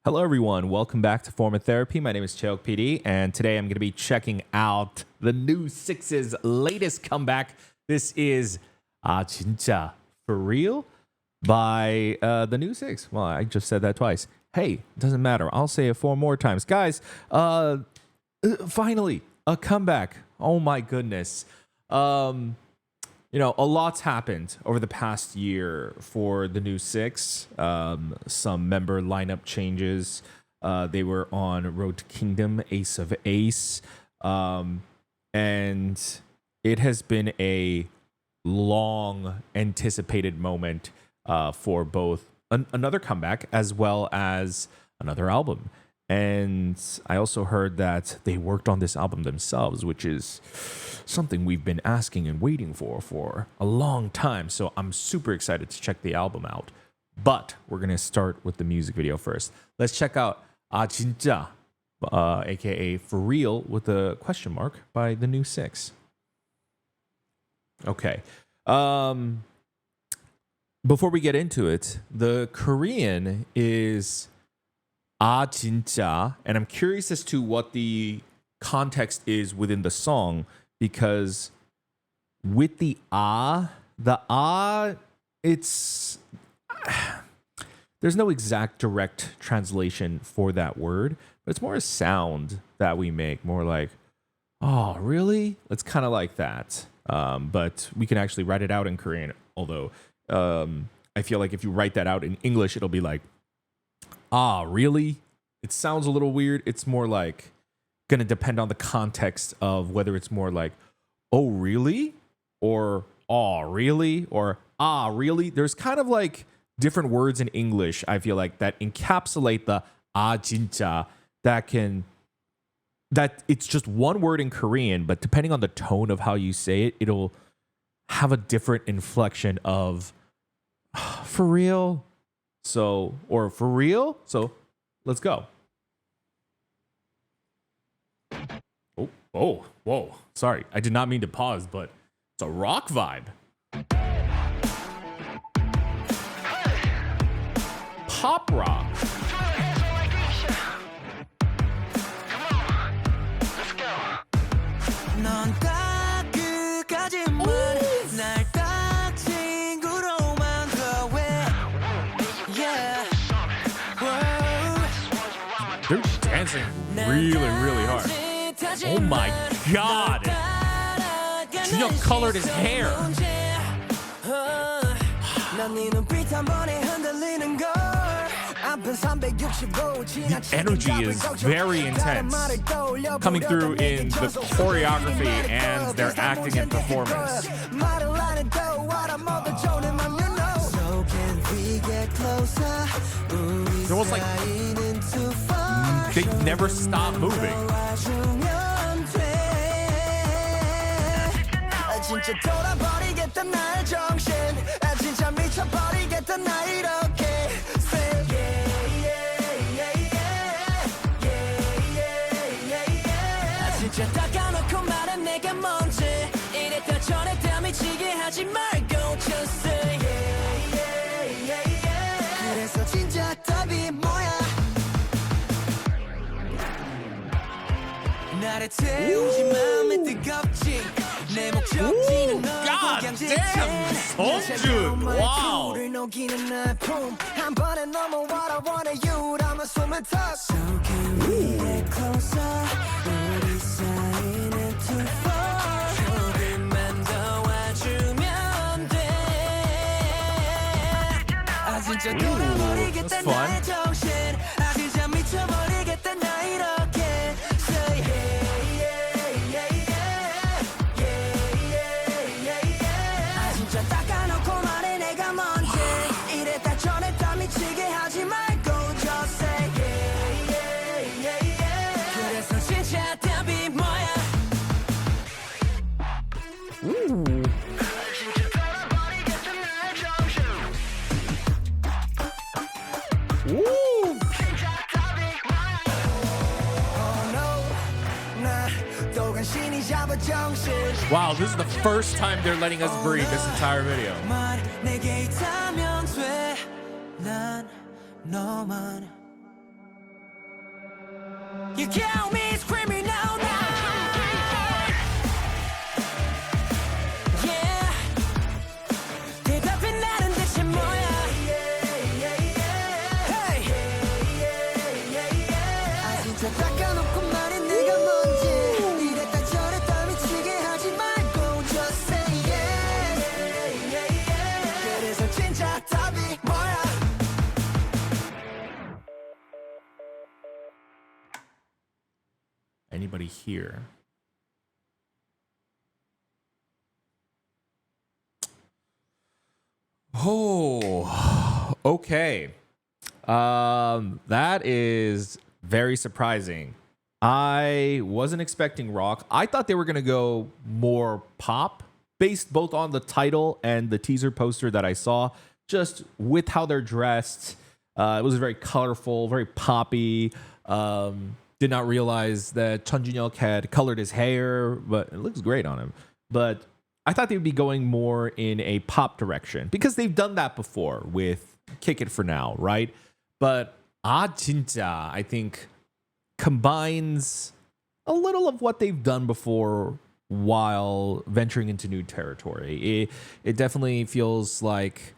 Hello, everyone. Welcome back to Form of Therapy. My name is Cheok PD, and today I'm going to be checking out the new Six's latest comeback. This is 진짜 for real by the new Six. Well, I just said that twice. Hey, it doesn't matter. I'll say it 4 more times. Guys, finally, a comeback. Oh, my goodness. A lot's happened over the past year for the new Six. Some member lineup changes. They were on Road to Kingdom, Ace of Ace. And it has been a long anticipated moment for both another comeback as well as another album. And I also heard that they worked on this album themselves, which is something we've been asking and waiting for a long time. So I'm super excited to check the album out. But we're going to start with the music video first. Let's check out 진짜, aka For Real with a question mark by the new Six. Okay. Before we get into it, the Korean is 진짜, and I'm curious as to what the context is within the song, because with the it's there's no exact direct translation for that word, but it's more a sound that we make, more like, oh, really? It's kind of like that. But we can actually write it out in Korean, although I feel like if you write that out in English, it'll be like, really? It sounds a little weird. It's more like going to depend on the context of whether it's more like, oh, really? Or, really? Or, really? There's kind of like different words in English, I feel like, that encapsulate the 진짜, that it's just one word in Korean, but depending on the tone of how you say it, it'll have a different inflection of for real. So, or for real? So, let's go. Oh, whoa. Sorry, I did not mean to pause, but it's a rock vibe. Pop rock. They're dancing really, really hard. Oh my God. Junyoung colored his hair. The energy is very intense, coming through in the choreography and their acting and performance. It's almost like they never stop moving. Ooh, God damn, Kulture. Wow. Ooh, that's fun. Wow, this is the first time they're letting us breathe this entire video. You kill me screaming all night. Yeah. 대답이 나는 대체 뭐야? Hey. 아 진짜 닦아놓고 말해 내가 뭔지. 이랬다 저랬다 미치게 하지 말고 just say yes. 그래서 진짜 답이 뭐야? Anybody here? Oh, okay. That is very surprising. I wasn't expecting rock. I thought they were gonna go more pop, based both on the title and the teaser poster that I saw. Just with how they're dressed, it was very colorful, very poppy. Did not realize that Chun Jin-hyuk had colored his hair, but it looks great on him. But I thought they would be going more in a pop direction because they've done that before with Kick It For Now, right? But 진짜, I think, combines a little of what they've done before while venturing into new territory. It definitely feels like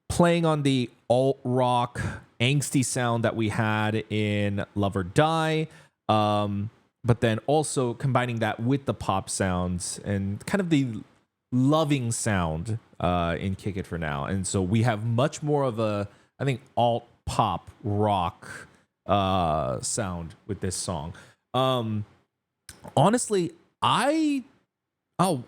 playing on the alt rock angsty sound that we had in Love or Die, but then also combining that with the pop sounds and kind of the loving sound in Kick It For Now. And so we have much more of a, I think, alt pop rock sound with this song. Honestly, I'll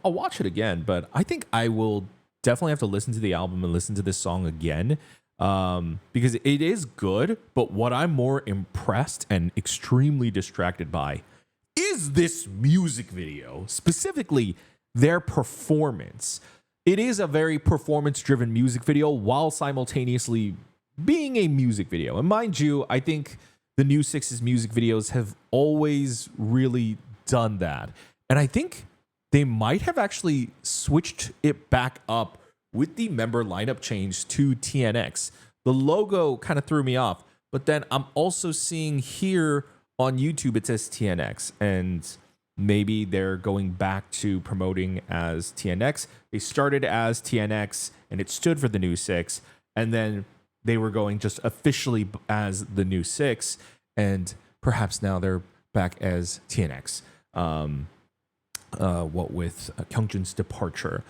watch it again, but I think I will definitely have to listen to the album and listen to this song again, because it is good. But what I'm more impressed and extremely distracted by is this music video, specifically their performance. It is a very performance-driven music video while simultaneously being a music video. And mind you, I think the New Six's music videos have always really done that. And I think they might have actually switched it back up with the member lineup change to TNX. The logo kind of threw me off, but then I'm also seeing here on YouTube it says TNX, and maybe they're going back to promoting as TNX. They started as TNX and it stood for the New Six, and then they were going just officially as the New Six, and perhaps now they're back as TNX. What with Kyungjin's departure.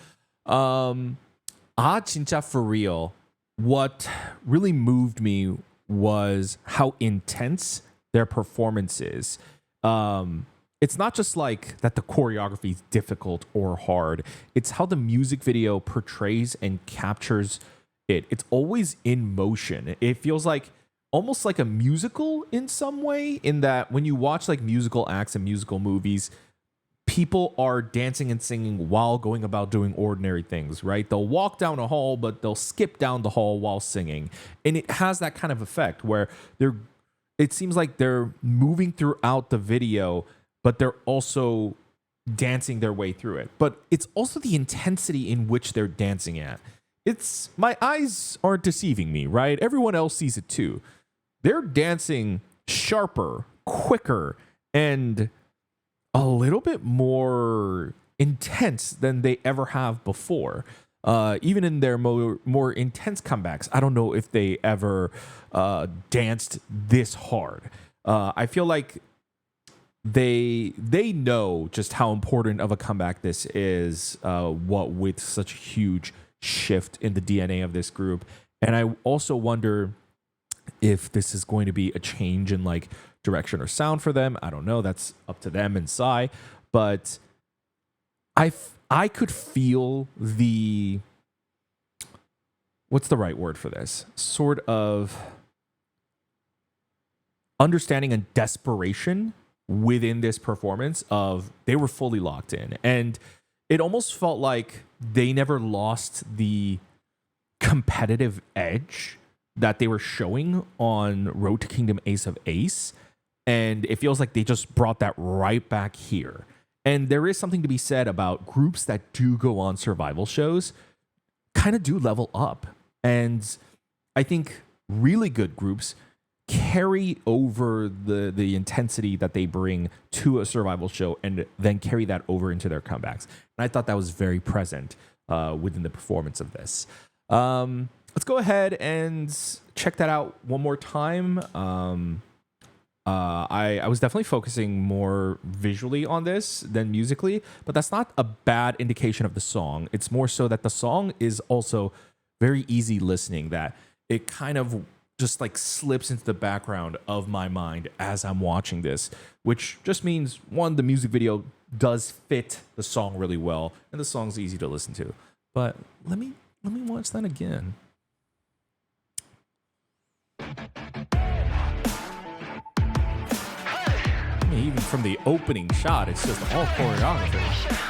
진짜 for real, what really moved me was how intense their performance is. It's not just like that the choreography is difficult or hard. It's how the music video portrays and captures it. It's always in motion. It feels like almost like a musical in some way, in that when you watch like musical acts and musical movies, people are dancing and singing while going about doing ordinary things, right? They'll walk down a hall, but they'll skip down the hall while singing. And it has that kind of effect where it seems like they're moving throughout the video, but they're also dancing their way through it. But it's also the intensity in which they're dancing at. My eyes aren't deceiving me, right? Everyone else sees it too. They're dancing sharper, quicker, and a little bit more intense than they ever have before. Even in their more intense comebacks, I don't know if they ever danced this hard. I feel like they know just how important of a comeback this is, what with such a huge shift in the DNA of this group. And I also wonder if this is going to be a change in like direction or sound for them. I don't know. That's up to them and Psy. But I could feel the, what's the right word for this? Sort of understanding and desperation within this performance of they were fully locked in. And it almost felt like they never lost the competitive edge that they were showing on Road to Kingdom Ace of Ace. And it feels like they just brought that right back here. And there is something to be said about groups that do go on survival shows kind of do level up. And I think really good groups carry over the intensity that they bring to a survival show and then carry that over into their comebacks. And I thought that was very present within the performance of this. Let's go ahead and check that out one more time. I was definitely focusing more visually on this than musically, but that's not a bad indication of the song. It's more so that the song is also very easy listening, that it kind of just like slips into the background of my mind as I'm watching this, which just means, one, the music video does fit the song really well, and the song's easy to listen to. But let me watch that again. I mean, even from the opening shot, it's just all choreography.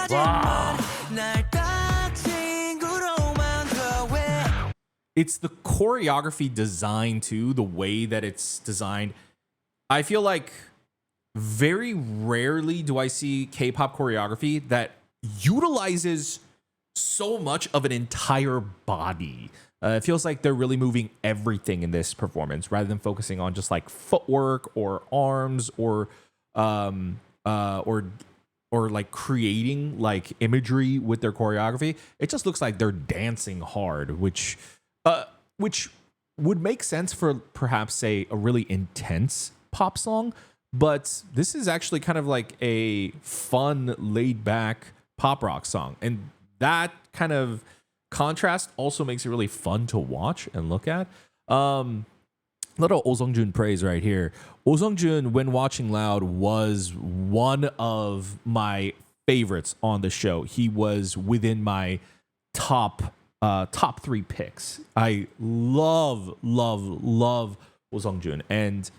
Wow. It's the choreography design too, the way that it's designed. I feel like very rarely do I see K-pop choreography that utilizes so much of an entire body. It feels like they're really moving everything in this performance rather than focusing on just like footwork or arms or like creating like imagery with their choreography. It just looks like they're dancing hard, which would make sense for perhaps, say, a really intense pop song. But this is actually kind of like a fun, laid back pop rock song. And that kind of contrast also makes it really fun to watch and look at. Little Oh Sung-joon praise right here. Oh Sung-joon, when watching Loud, was one of my favorites on the show. He was within my top 3 picks. I love Oh Sung-joon, and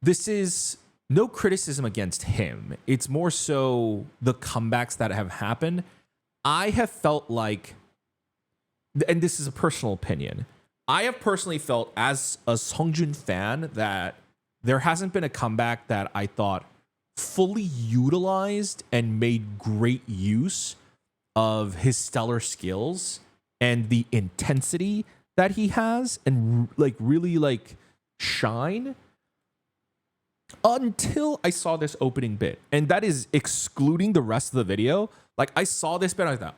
this is no criticism against him. It's more so the comebacks that have happened. I have felt like, and this is a personal opinion, I have personally felt as a Sungjoon fan that there hasn't been a comeback that I thought fully utilized and made great use of his stellar skills and the intensity that he has and like really like shine until I saw this opening bit. And that is excluding the rest of the video. Like, I saw this bit and I thought,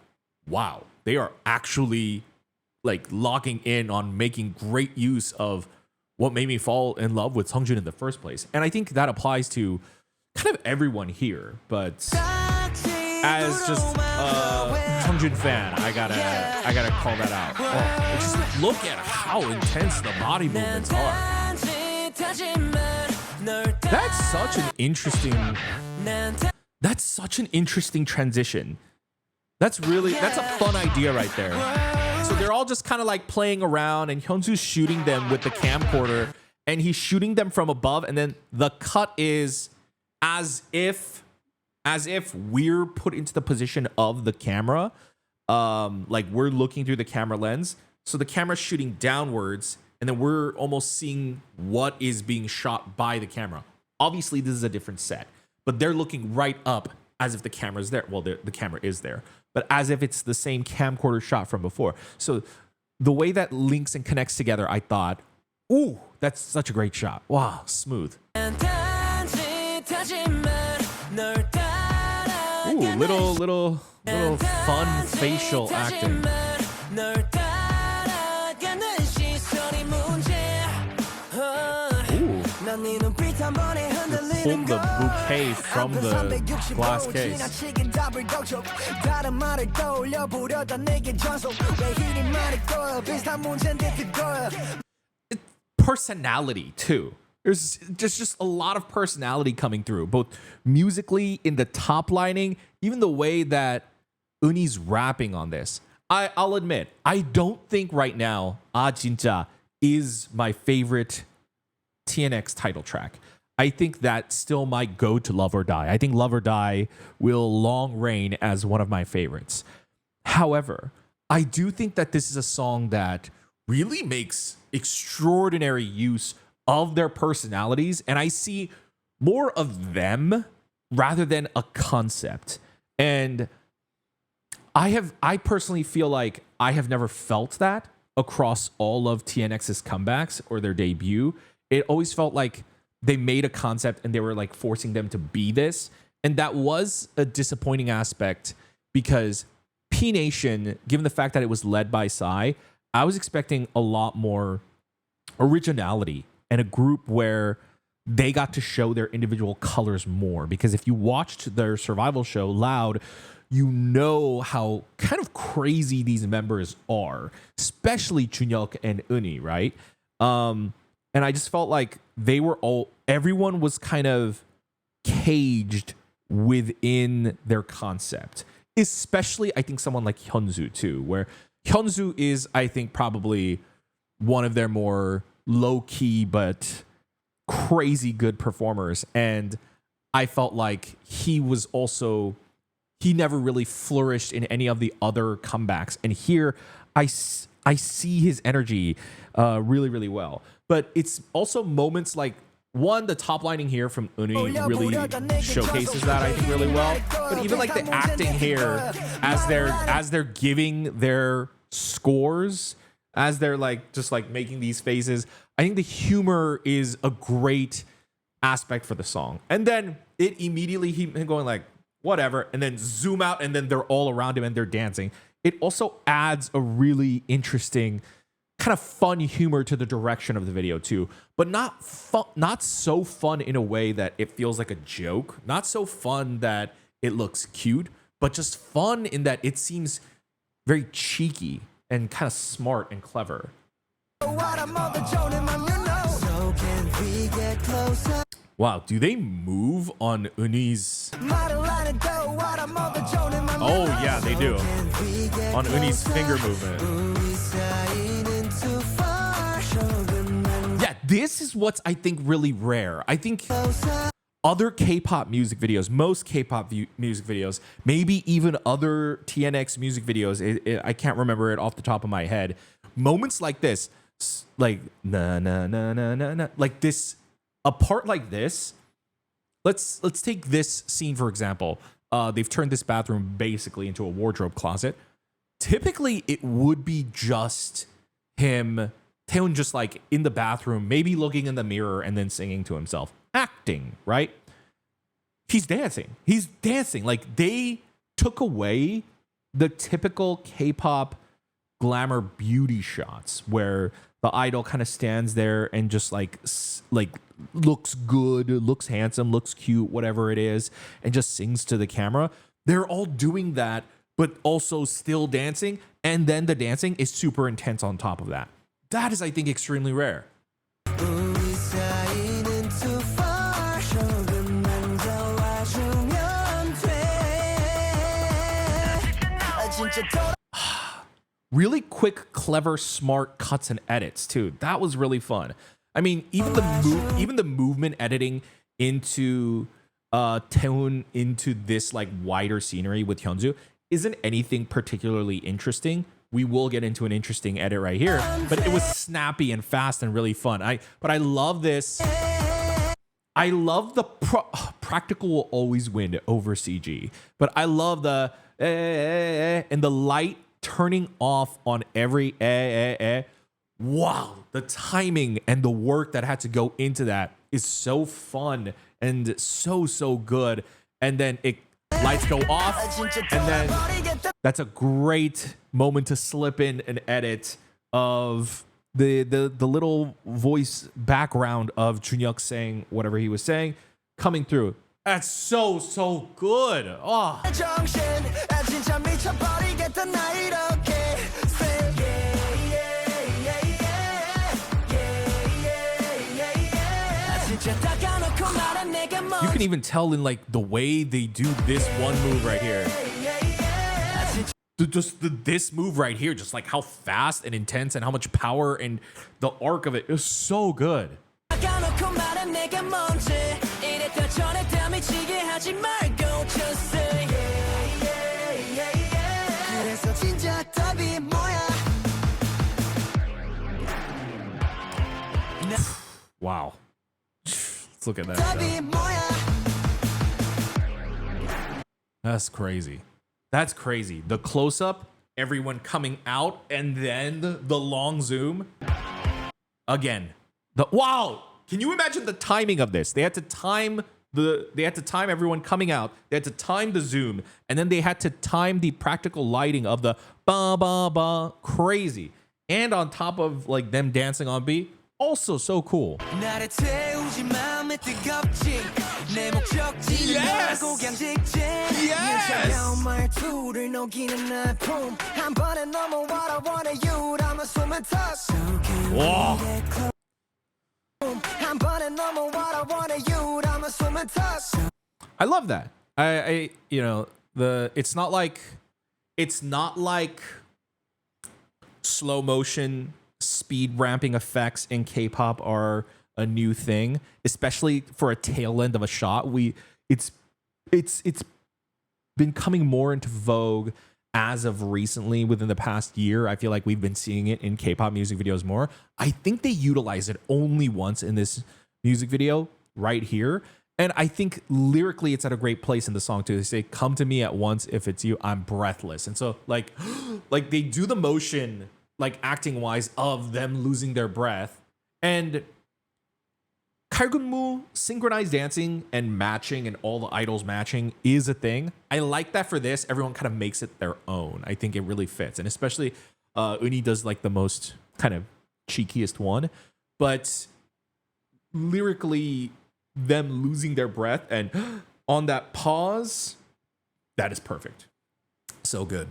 wow, they are actually like locking in on making great use of what made me fall in love with Sungjoon in the first place. And I think that applies to kind of everyone here, but as just a Sungjoon fan, I gotta call that out. Oh, just look at how intense the body movements are. That's such an interesting transition. That's a fun idea right there. So they're all just kind of like playing around, and Hyunsu's shooting them with the camcorder, and he's shooting them from above, and then the cut is as if we're put into the position of the camera, like we're looking through the camera lens. So the camera's shooting downwards, and then we're almost seeing what is being shot by the camera. Obviously, this is a different set, but they're looking right up as if the camera's there. Well, the camera is there, but as if it's the same camcorder shot from before. So the way that links and connects together, I thought, ooh, that's such a great shot. Wow, smooth. Ooh, little fun facial acting. Pulled the bouquet from the glass case. Personality too. There's just a lot of personality coming through, both musically in the top lining, even the way that Uni's rapping on this. I'll admit, I don't think right now 진짜 is my favorite TNX title track. I think that still might go to Love or Die. I think Love or Die will long reign as one of my favorites. However, I do think that this is a song that really makes extraordinary use of their personalities, and I see more of them rather than a concept. And I personally feel like I have never felt that across all of TNX's comebacks or their debut. It always felt like they made a concept and they were like forcing them to be this. And that was a disappointing aspect because P Nation, given the fact that it was led by Psy, I was expecting a lot more originality and a group where they got to show their individual colors more. Because if you watched their survival show Loud, you know how kind of crazy these members are, especially Chunyuk and Uni, right? And I just felt like everyone was kind of caged within their concept. Especially, I think, someone like Hyunsu too, where Hyunsu is, I think, probably one of their more low-key but crazy good performers. And I felt like he never really flourished in any of the other comebacks. And here, I see his energy really, really well. But it's also moments like, one, the top lining here from Uni really showcases that, I think, really well. But even like the acting here as they're giving their scores, as they're like just like making these faces, I think the humor is a great aspect for the song. And then it immediately him going like whatever, and then zoom out, and then they're all around him and they're dancing. It also adds a really interesting kind of fun humor to the direction of the video too, but not so fun in a way that it feels like a joke, not so fun that it looks cute, but just fun in that it seems very cheeky and kind of smart and clever. Wow, do they move on Uni's? Oh yeah, they do. On Uni's finger movement. Yeah, this is what's, I think, really rare. I think other K-pop music videos, most K-pop music videos, maybe even other TNX music videos, I can't remember it off the top of my head. Moments like this, like na na na na na na, like this, a part like this. Let's take this scene for example. They've turned this bathroom basically into a wardrobe closet. Typically, it would be just him, Taehoon, just like in the bathroom, maybe looking in the mirror and then singing to himself, acting, right? He's dancing. He's dancing. Like they took away the typical K-pop glamour beauty shots where the idol kind of stands there and just like looks good, looks handsome, looks cute, whatever it is, and just sings to the camera. They're all doing that, but also still dancing. And then the dancing is super intense on top of that. That is, I think, extremely rare. Really quick, clever, smart cuts and edits too. That was really fun. I mean, even the movement editing into Taehoon into this like wider scenery with Hyunsu isn't anything particularly interesting. We will get into an interesting edit right here, but it was snappy and fast and really fun. But I love this. I love the practical will always win over CG, but I love the and the light turning off on every Wow, the timing and the work that had to go into that is so fun and so good. And then lights go off, and then that's a great moment to slip in an edit of the little voice background of Chunyuk saying whatever he was saying coming through. That's so good. Oh. You can even tell in like the way they do this one move right here. This move right here, just like how fast and intense and how much power and the arc of it is so good. Wow. Let's look at that. That's crazy. That's crazy. The close up, everyone coming out, and then the long zoom. Again, wow. Can you imagine the timing of this? They had to time everyone coming out. They had to time the zoom, and then they had to time the practical lighting of the ba ba ba. Crazy. And on top of like them dancing on beat, also so cool. Yes. Whoa. I love that. I it's not like slow motion speed ramping effects in K-pop are a new thing, especially for a tail end of a shot. It's been coming more into vogue as of recently within the past year. I feel like we've been seeing it in K-pop music videos more. I think they utilize it only once in this music video right here. And I think lyrically it's at a great place in the song too. They say, "Come to me at once if it's you, I'm breathless." And so like they do the motion like acting wise of them losing their breath. And Kargunmu synchronized dancing and matching and all the idols matching is a thing. I like that for this. Everyone kind of makes it their own. I think it really fits. And especially Uni does like the most kind of cheekiest one. But lyrically, them losing their breath and on that pause, that is perfect. So good.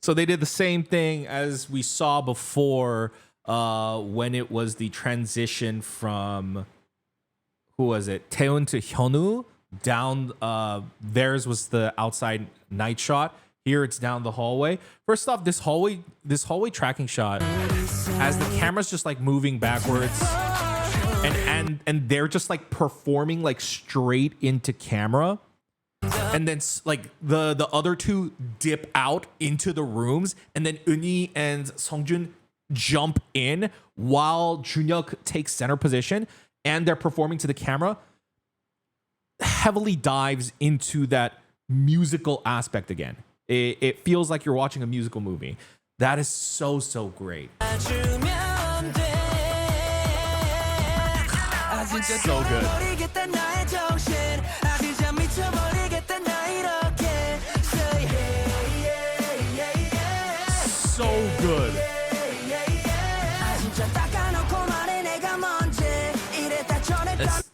So they did the same thing as we saw before when it was the transition from, who was it? Taeun to Hyunwoo. Down, theirs was the outside night shot. Here it's down the hallway. First off, this hallway tracking shot, as the camera's just like moving backwards, and they're just like performing like straight into camera. And then like the other two dip out into the rooms, and then Eunhee and Seongjun jump in while Junhyuk takes center position, and they're performing to the camera. Heavily dives into that musical aspect again. It feels like you're watching a musical movie. That is so great. So good. So good.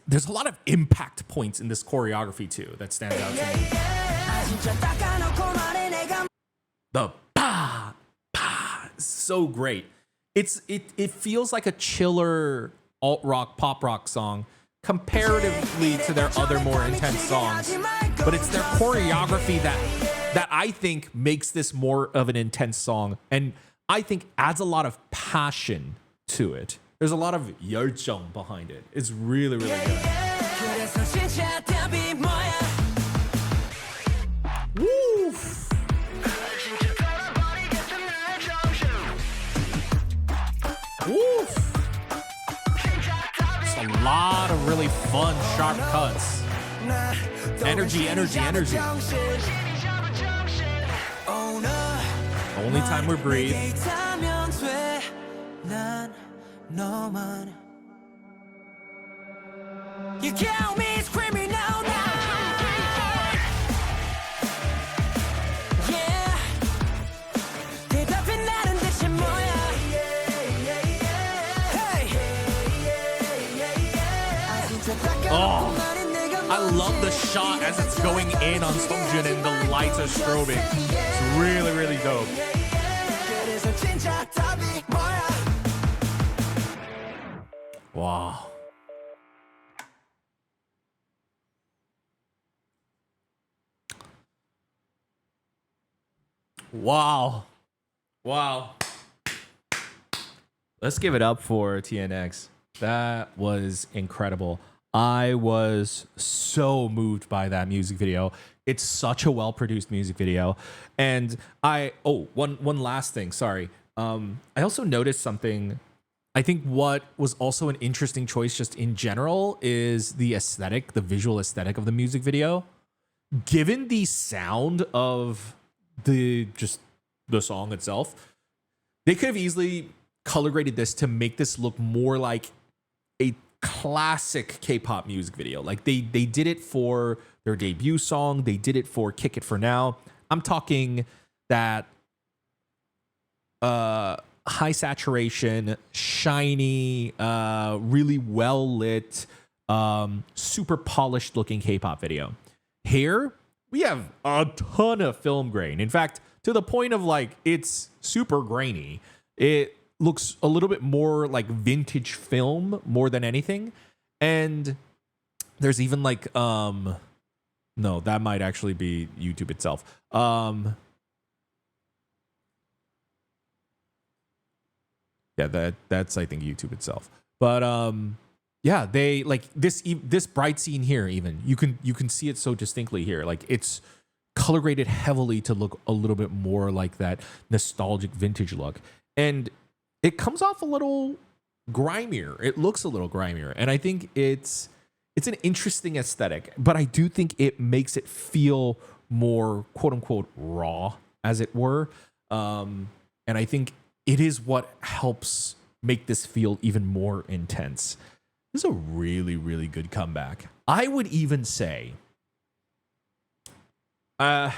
There's a lot of impact points in this choreography too that stands out to me. The pa pa, so great. It feels like a chiller alt rock pop rock song comparatively to their other more intense songs, but it's their choreography that I think makes this more of an intense song, and I think adds a lot of passion to it. There's a lot of 열정 behind it. It's really good. Woo! Woo! It's a lot of really fun, sharp cuts. Energy. Only time we breathe. You kill me screaming now. Yeah. 대답이 나는 대체 뭐야? Oh, I love the shot as it's going in on Seongjun and the lights are strobing. It's really dope. Wow. Wow. Let's give it up for TNX. That was incredible. I was so moved by that music video. It's such a well produced music video. And one last thing, sorry. I also noticed something. I think what was also an interesting choice just in general is the aesthetic, the visual aesthetic of the music video. Given the sound of the song itself, they could have easily color graded this to make this look more like a classic K-pop music video. Like they did it for their debut song, they did it for Kick It For Now. I'm talking that high saturation, shiny, really well lit, super polished looking K-pop video. Here, we have a ton of film grain. In fact, to the point of like it's super grainy. It looks a little bit more like vintage film more than anything. And there's even like no, that might actually be YouTube itself. Yeah, that's I think YouTube itself. But yeah, they like this bright scene here. Even you can see it so distinctly here. Like it's color graded heavily to look a little bit more like that nostalgic vintage look, and it comes off a little grimier. It looks a little grimier, and I think it's an interesting aesthetic. But I do think it makes it feel more quote unquote raw, as it were. And I think it is what helps make this feel even more intense. This is a really, really good comeback. I would even say, I'm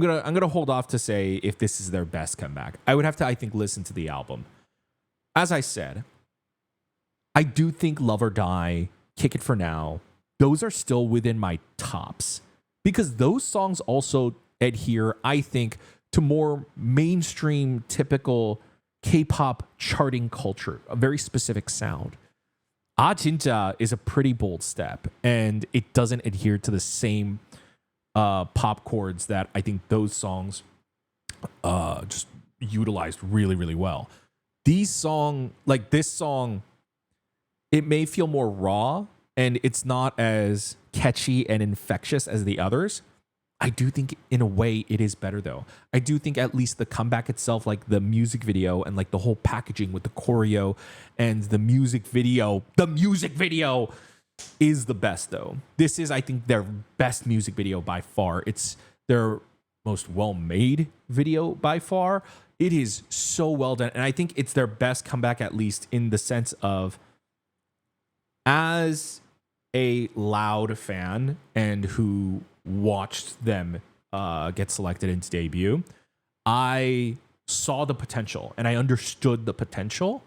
gonna hold off to say if this is their best comeback. I would have to, I think, listen to the album. As I said, I do think Love or Die, Kick It For Now, those are still within my tops because those songs also adhere, I think, to more mainstream, typical K-pop charting culture, a very specific sound. Ah Jinja is a pretty bold step, and it doesn't adhere to the same pop chords that I think those songs just utilized really, really well. This song, it may feel more raw, and it's not as catchy and infectious as the others. I do think in a way it is better though. I do think at least the comeback itself, like the music video and like the whole packaging with the choreo and the music video is the best though. This is, I think, their best music video by far. It's their most well-made video by far. It is so well done. And I think it's their best comeback, at least in the sense of, as a Loud fan and who watched them get selected into debut, I saw the potential and I understood the potential,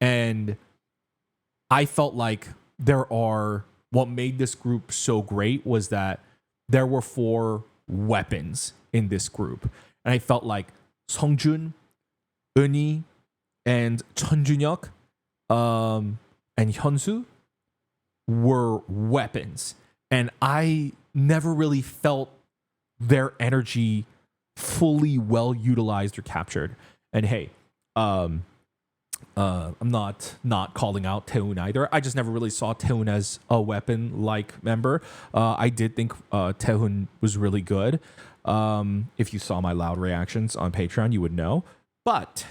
and I felt like what made this group so great was that there were 4 weapons in this group, and I felt like Songjun, Eunhee, and Chunjunhyuk, and Hyunsu were weapons, and I never really felt their energy fully well utilized or captured. And hey, I'm not calling out Taehoon either. I just never really saw Taehoon as a weapon-like member. I did think Taehoon was really good. If you saw my loud reactions on Patreon, you would know. But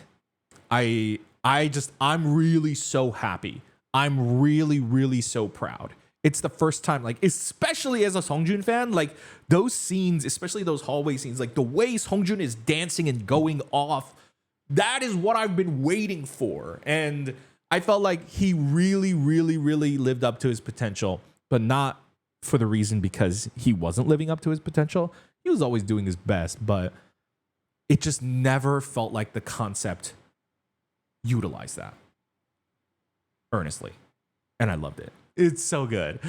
I'm really so happy. I'm really, really so proud. It's the first time, like, especially as a Songjun fan, like those scenes, especially those hallway scenes, like the way Songjun is dancing and going off, that is what I've been waiting for. And I felt like he really, really, really lived up to his potential, but not for the reason because he wasn't living up to his potential. He was always doing his best, but it just never felt like the concept utilized that earnestly. And I loved it. It's so good.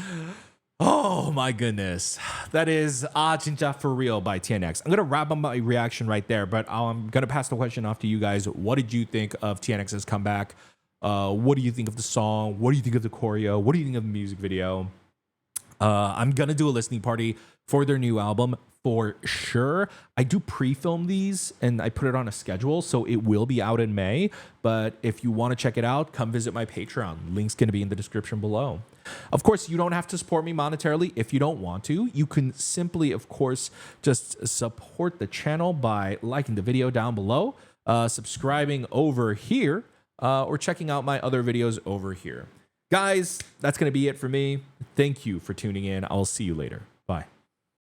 Oh my goodness. That is Ah Jinja For Real by TNX. I'm going to wrap up my reaction right there, but I'm going to pass the question off to you guys. What did you think of TNX's comeback? What do you think of the song? What do you think of the choreo? What do you think of the music video? I'm gonna do a listening party for their new album for sure. I do pre-film these and I put it on a schedule, so it will be out in May. But if you want to check it out, come visit my Patreon. Link's gonna be in the description below. Of course, you don't have to support me monetarily if you don't want to. You can simply, of course, just support the channel by liking the video down below, subscribing over here, or checking out my other videos over here. Guys, that's going to be it for me. Thank you for tuning in. I'll see you later. Bye.